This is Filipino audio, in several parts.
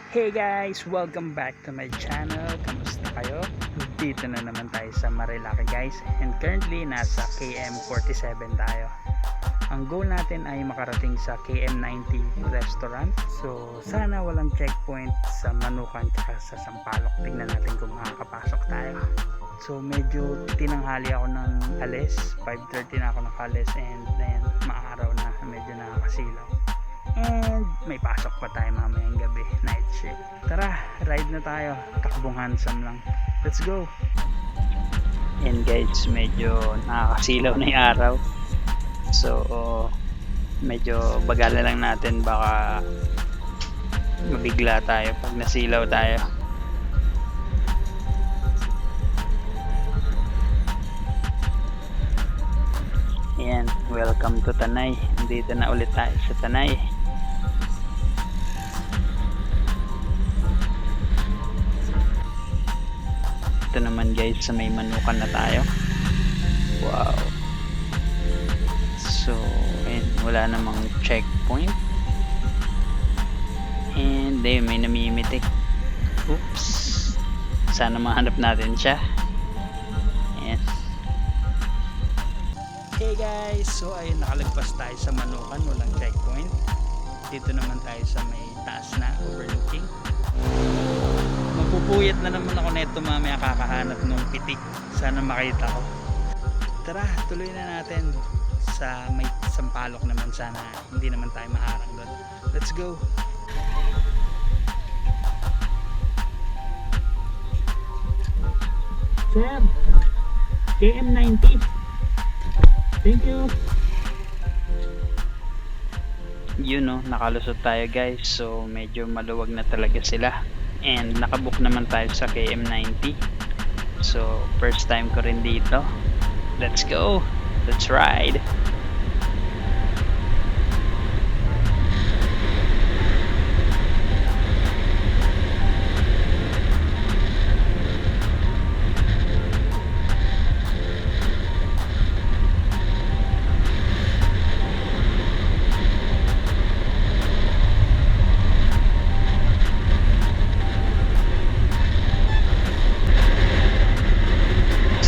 Hey guys! Welcome back to my channel. Kamusta kayo? Dito na naman tayo sa Marilaque guys. And currently nasa KM47 tayo. Ang goal natin ay makarating sa KM90 restaurant. So sana walang checkpoint sa Manukan at sa Sampaloc. Tingnan natin kung makakapasok tayo. So medyo tinanghali ako ng alis. 5:30 na ako nakalis and then maaraw na, medyo nakakasilaw. And may pasok pa tayo mamayang gabi, night shift. Tara, ride na tayo. Takbong handsome lang. Let's go. And guys, medyo nakakasilaw na yung araw. So medyo bagala lang natin, baka mabigla tayo pag nasilaw tayo. Ayan, welcome to Tanay. Dito na ulit tayo sa Tanay. Ito naman guys, sa may Manukan na tayo. Wow. So ayun, wala namang checkpoint. And ayun, may namimitik. Oops. Sana mahanap natin siya. Ayan. Hey guys, so ayun, nakalagpas tayo sa Manukan, walang checkpoint. Dito naman tayo sa may taas na overlooking. Magpupuyat na naman ako neto mamaya, kakahanap ng pitik. Sana makita ko. Tara, tuloy na natin sa may Sampaloc naman. Sana hindi naman tayo maharang doon. Let's go. Sir, KM90. Thank you. Yun no, nakalusot tayo guys. So medyo maluwag na talaga sila. And nakabook naman tayo sa KM90. So first time ko rin dito. Let's go. Let's ride.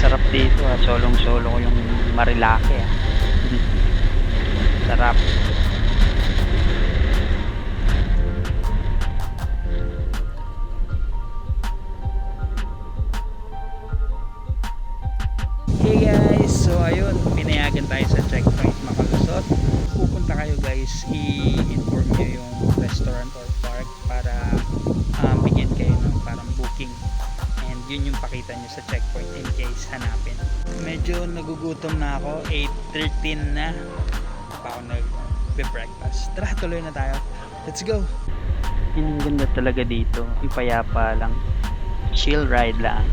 Sarap dito solong-solo ko yung Marilaque Sarap. Hey guys, so ayun, pinayagan tayo sa checkpoint makalusot. Pupunta kayo guys, i-inform nyo yung restaurant or park para bigyan kayo ng parang booking. And yun yung pakita nyo sa checkpoint in case hanapin. Medyo nagugutom na ako, 8:13 na pa ako nag-breakfast. Tara, tuloy na tayo. Let's go. Yun, ang ganda talaga dito, ang payapa lang, chill ride lang.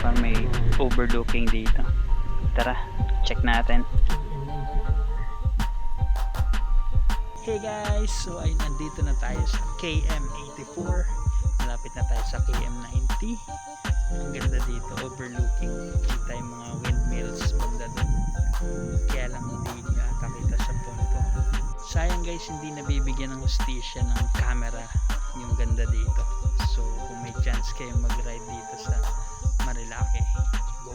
Parang may overlooking dito. Tara, check natin. Hey guys, so ay nandito na tayo sa KM84. Malapit na tayo sa KM90. Ang ganda dito, overlooking. Kita yung mga windmills banda doon. Kaya lang hindi nyo nakakita sa punto. Sayang guys, hindi nabibigyan ng hustisya ng camera yung ganda dito. So kung may chance kayo mag-ride dito sa Marilaque, go!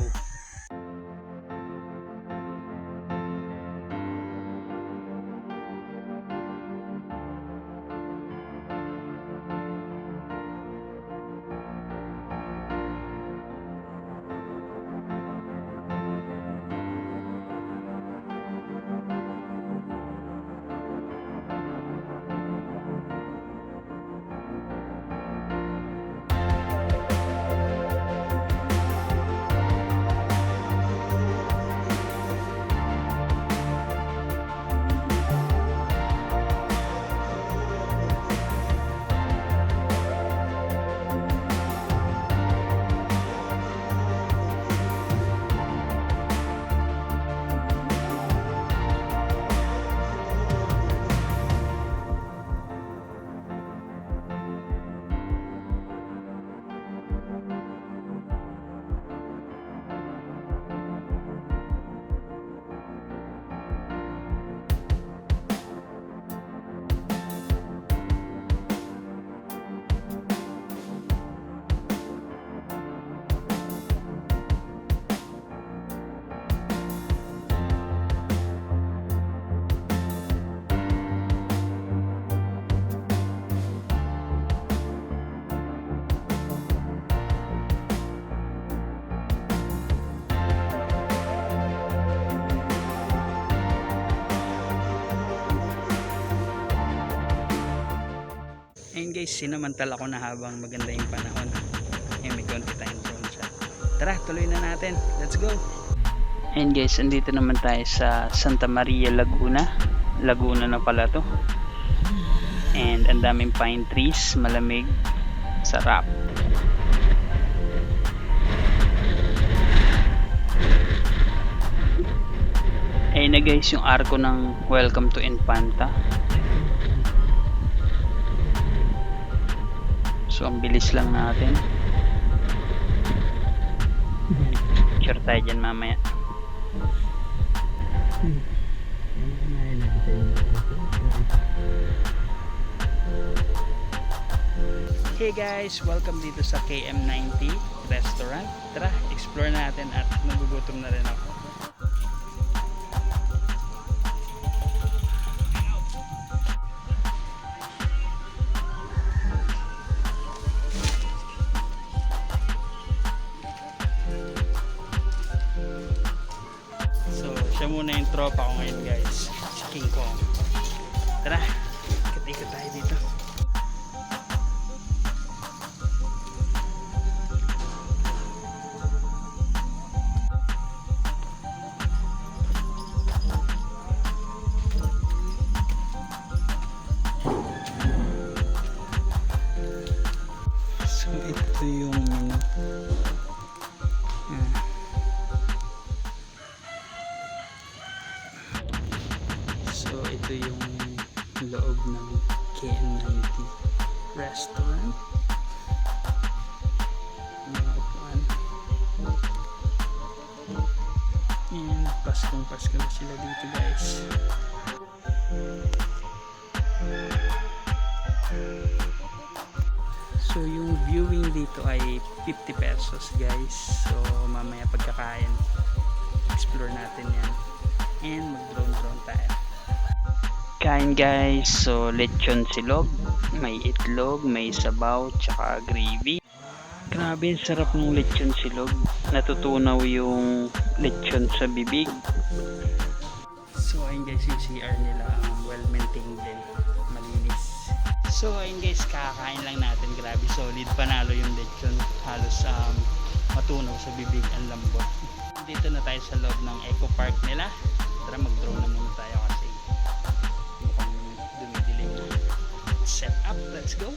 guys, sinamantala ko na habang maganda yung panahon. May konti tayong drone shot. Tara, tuloy na natin. Let's go! And guys, andito naman tayo sa Santa Maria, Laguna. Laguna na pala to. And ang daming pine trees, malamig, sarap. Ayun na guys yung arko ng Welcome to Infanta. So ang bilis lang natin. Sure tayo dyan mamaya. Hey guys, welcome dito sa KM90 restaurant. Tara, explore natin at nagugutom na rin ako. So, siya muna yung tropa ko ngayon guys. Si King Kong. Tara, ikot-ikot tayo dito. So ito yung menu. So ito yung loob ng KM90 restaurant. Mga upuan. And Paskong-Pasko na sila dito guys. So yung viewing dito ay 50 pesos guys. So mamaya pagkakain explore natin yan and mag drone tayo. Kain guys. So lechon silog, may itlog, may sabaw, tsaka gravy. Grabe yung sarap ng lechon silog. Natutunaw yung lechon sa bibig. So ayun guys yung CR nila, well maintained din, malinis. So ayun guys, kakain lang natin. Grabe solid, panalo yung lechon. Halos matunaw sa bibig, ang lambot. Dito na tayo sa loob ng eco park nila. Tara mag-drone na muna tayo kasi mukhang dumidilim na. Set up, let's go!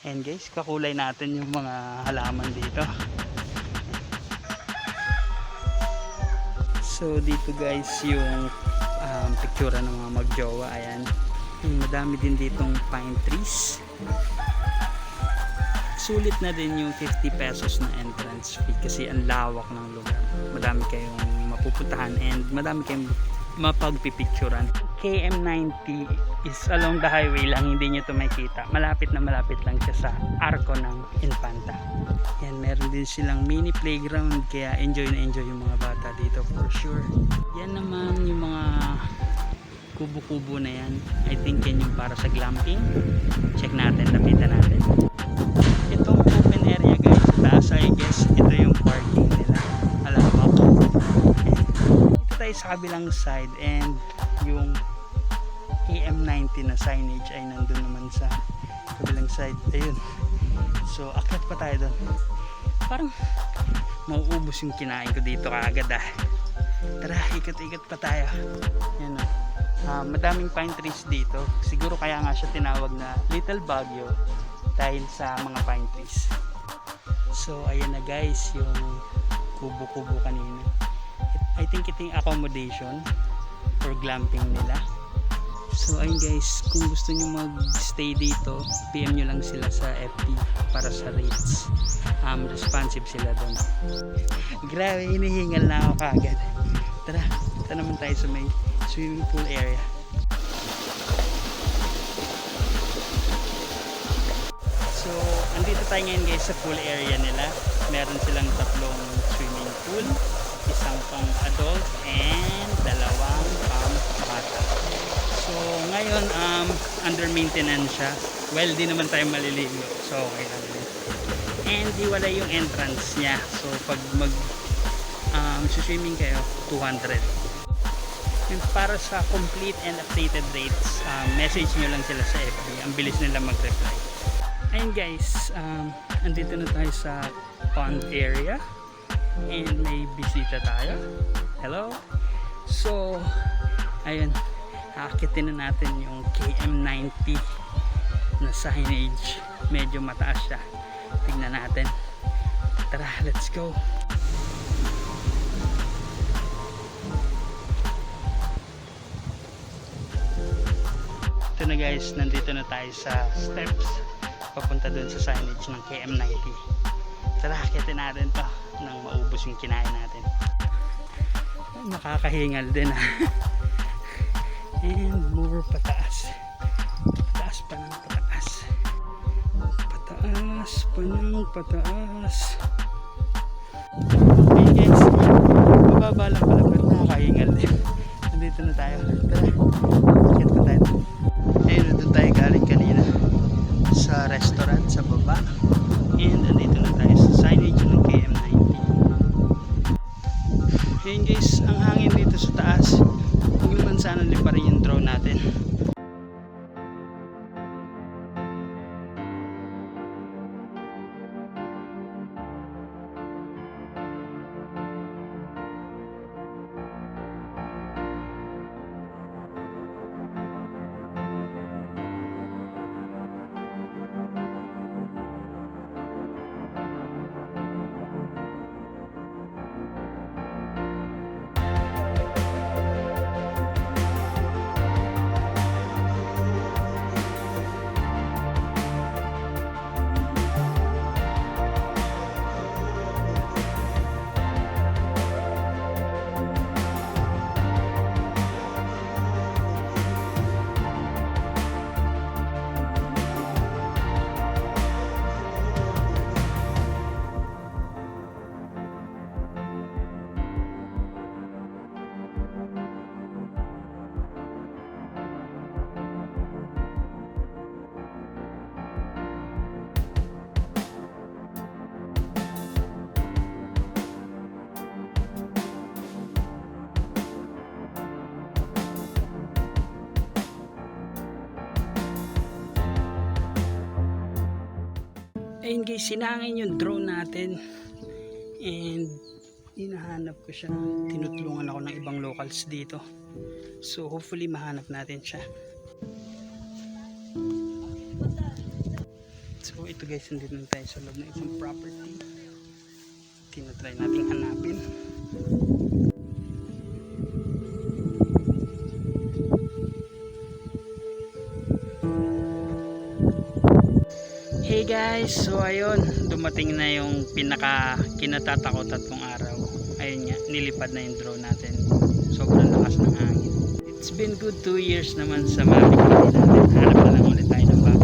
And guys, kakulay natin yung mga halaman dito. So dito guys yung picture ng mga magjowa. Ayan, madami din ditong pine trees. Sulit na din yung 50 pesos na entrance fee kasi ang lawak ng lugar. Madami kayong mapupuntahan and madami kayong mapagpipicturan. KM90 is along the highway lang, hindi nyo ito makita. Malapit na malapit lang siya sa arko ng Infanta. Yan, meron din silang mini playground kaya enjoy na enjoy yung mga bata dito for sure. Yan naman yung mga kubo-kubo na yan. I think yan yung para sa glamping. Check natin, lapitan natin. Itong open area guys sa taas, I guess ito yung parking nila. Alawak. Dito tayo sa kabilang side and yung KM90 na signage ay nandun naman sa kabilang side. Ayun. So akyat pa tayo doon. Parang mauubos yung kinain ko dito kaagad ah. Tara, ikot-ikot pa tayo. Yan ah. Madaming pine trees dito. Siguro kaya nga siya tinawag na Little Baguio dahil sa mga pine trees. So ayan na guys yung kubo-kubo kanina. I think ito yung accommodation or glamping nila. So ayun guys, kung gusto nyo mag-stay dito, PM nyo lang sila sa FB para sa rates. Responsive sila doon. Grabe, hinihingal na ako kaagad. Tara, ito naman tayo sa may swimming pool area. So andito tayo ngayon guys sa pool area nila. Meron silang tatlong swimming pool, isang pang adult and dalawang pang bata. So ngayon under maintenance siya. Well, di naman tayo maliligo, so okay lang din. And di wala yung entrance niya, so pag mag swimming kayo 200. And para sa complete and updated rates, message nyo lang sila sa FB, ang bilis nila mag-reply. Ayun guys, andito na tayo sa pond area and may bisita tayo. Hello. So ayun, aakitin na natin yung KM90 na signage. Medyo mataas siya, tignan natin. Tara, let's go. Ito na guys, nandito na tayo sa steps papunta dun sa signage ng KM90. Tara, akitin natin to nang maubos yung kinain natin. Nakakahingal din ha. And more pataas. Pataas pa ng pataas. Pataas pa ng pataas. Okay guys, mababa lang pala pero nakakahingal din. Nandito na tayo. Tara, akit pa tayo. Ayun, nandun tayo galing kanina sa restaurant sa baba. And andito na tayo sa signage ng KM90. Ayun guys, ang hangin dito sa taas. Huwag naman sana lipa rin yung drone natin. Ayun guys, sinangin yung drone natin and hinahanap ko siya. Tinutulungan ako ng ibang locals dito, so hopefully mahanap natin siya. So ito guys, nandito na tayo sa loob ng isang property. Tinatry natin hanapin. Okay guys, so ayun, dumating na yung pinaka kinatatakotan kong araw. Ayun nga, nilipad na yung drone natin. Sobrang lakas ng hangin. It's been good 2 years naman sa Marilaque natin. Hanap na lang ulit tayo ng bago.